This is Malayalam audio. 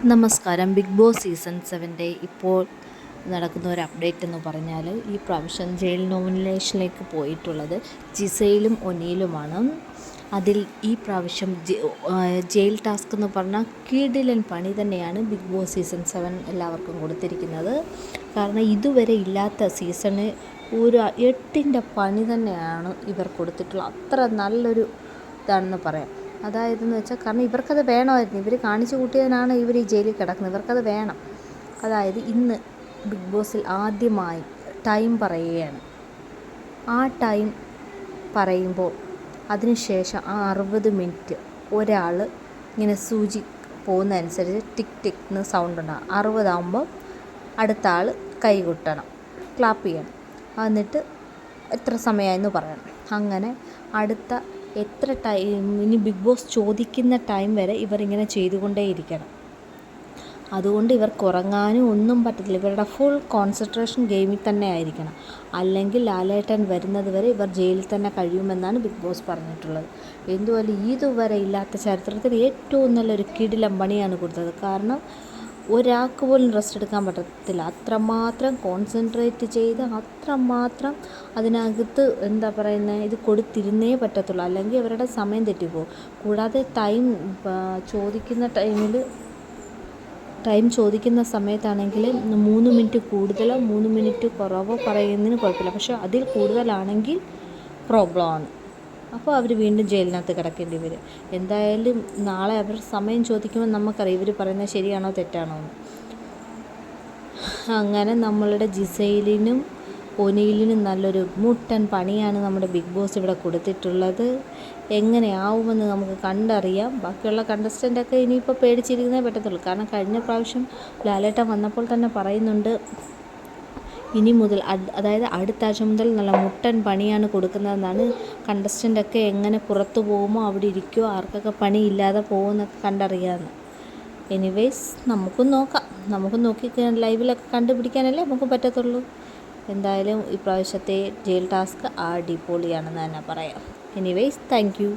നമസ്കാരം. ബിഗ് ബോസ് സീസൺ 7 ഇപ്പോൾ നടക്കുന്ന ഒരു അപ്ഡേറ്റ് എന്ന് പറഞ്ഞാൽ ഈ പ്രാവശ്യം ജയിൽ നോമിനേഷനിലേക്ക് പോയിട്ടുള്ളത് ജിസയിലും ഒനിയിലുമാണ്. അതിൽ ഈ പ്രാവശ്യം ജയിൽ ടാസ്ക് എന്ന് പറഞ്ഞാൽ കിടിലൻ പണി തന്നെയാണ് ബിഗ് ബോസ് സീസൺ 7 എല്ലാവർക്കും കൊടുത്തിരിക്കുന്നത്. കാരണം ഇതുവരെ ഇല്ലാത്ത സീസണ് ഒരു 8ൻ്റെ പണി തന്നെയാണ് ഇവർ കൊടുത്തിട്ടുള്ളത്. അത്ര നല്ലൊരു ഇതാണെന്ന് പറയാം. അതായതെന്ന് വെച്ചാൽ കാരണം ഇവർക്കത് വേണമായിരുന്നു. ഇവർ കാണിച്ചു കൂട്ടിയതിനാണ് ഇവർ ഈ ജയിലിൽ കിടക്കുന്നത്. ഇവർക്കത് വേണം. അതായത് ഇന്ന് ബിഗ് ബോസിൽ ആദ്യമായി ടൈം പറയുകയാണ്. ആ ടൈം പറയുമ്പോൾ അതിനുശേഷം ആ 60 മിനിറ്റ് ഒരാൾ ഇങ്ങനെ സൂചി പോകുന്നതനുസരിച്ച് ടിക് ടിക് എന്ന് സൗണ്ട് ഉണ്ടാകും. 60 ആകുമ്പോൾ അടുത്ത ആൾ കൈ കൊട്ടണം, ക്ലാപ്പ് ചെയ്യണം, എന്നിട്ട് എത്ര സമയമായെന്ന് പറയണം. അങ്ങനെ അടുത്ത എത്ര ടൈം ഇനി ബിഗ് ബോസ് ചോദിക്കുന്ന ടൈം വരെ ഇവരിങ്ങനെ ചെയ്തുകൊണ്ടേയിരിക്കണം. അതുകൊണ്ട് ഇവർക്ക് ഉറങ്ങാനും ഒന്നും പറ്റത്തില്ല. ഇവരുടെ ഫുൾ കോൺസെൻട്രേഷൻ ഗെയിമിൽ തന്നെ ആയിരിക്കണം. അല്ലെങ്കിൽ ലാലേട്ടൻ വരുന്നത് വരെ ഇവർ ജയിലിൽ തന്നെ കഴിയുമെന്നാണ് ബിഗ് ബോസ് പറഞ്ഞിട്ടുള്ളത്. എന്തുപോലെ ഇതുവരെ ഇല്ലാത്ത ചരിത്രത്തിൽ ഏറ്റവും നല്ലൊരു കിടിലം പണിയാണ് കൊടുത്തത്. കാരണം ഒരാൾക്ക് പോലും റെസ്റ്റ് എടുക്കാൻ പറ്റത്തില്ല. അത്രമാത്രം കോൺസെൻട്രേറ്റ് ചെയ്ത് അത്രമാത്രം അതിനകത്ത് എന്താ പറയുന്നത് ഇത് കൊടുത്തിരുന്നേ പറ്റത്തുള്ളൂ. അല്ലെങ്കിൽ അവരുടെ സമയം തെറ്റിപ്പോകും. കൂടാതെ ടൈം ചോദിക്കുന്ന സമയത്താണെങ്കിൽ 3 മിനിറ്റ് കൂടുതലോ 3 മിനിറ്റ് കുറവോ പറയുന്നതിന് കുഴപ്പമില്ല. പക്ഷേ അതിൽ കൂടുതലാണെങ്കിൽ പ്രോബ്ലമാണ്. അപ്പോൾ അവർ വീണ്ടും ജയിലിനകത്ത് കിടക്കേണ്ടി വരും. എന്തായാലും നാളെ അവർ സമയം ചോദിക്കുമ്പോൾ നമുക്കറിയാം ഇവർ പറയുന്നത് ശരിയാണോ തെറ്റാണോ എന്ന്. അങ്ങനെ നമ്മളുടെ ജിസയിലിനും ഒനിയിലിനും നല്ലൊരു മുട്ടൻ പണിയാണ് നമ്മുടെ ബിഗ് ബോസ് ഇവിടെ കൊടുത്തിട്ടുള്ളത്. എങ്ങനെയാവുമെന്ന് നമുക്ക് കണ്ടറിയാം. ബാക്കിയുള്ള കണ്ടസ്റ്റൻ്റൊക്കെ ഇനിയിപ്പോൾ പേടിച്ചിരിക്കുന്നേ പറ്റത്തുള്ളൂ. കാരണം കഴിഞ്ഞ പ്രാവശ്യം ലാലേട്ടൻ വന്നപ്പോൾ തന്നെ പറയുന്നുണ്ട് ഇനി മുതൽ അതായത് അടുത്ത ആഴ്ച മുതൽ നല്ല മുട്ടൻ പണിയാണ് കൊടുക്കുന്നതെന്നാണ്. കണ്ടസ്റ്റൻ്റൊക്കെ എങ്ങനെ പുറത്തു പോകുമോ അവിടെ ഇരിക്കുമോ, ആർക്കൊക്കെ പണിയില്ലാതെ പോകുമെന്നൊക്കെ കണ്ടറിയാമെന്ന്. എനിവേയ്സ് നമുക്കും നോക്കാം. നമുക്ക് നോക്കി ലൈവിലൊക്കെ കണ്ടുപിടിക്കാനല്ലേ നമുക്ക് പറ്റത്തുള്ളൂ. എന്തായാലും ഈ പ്രാവശ്യത്തെ ജയിൽ ടാസ്ക് അടിപൊളിയാണെന്ന് തന്നെ പറയാം. Anyways thank you.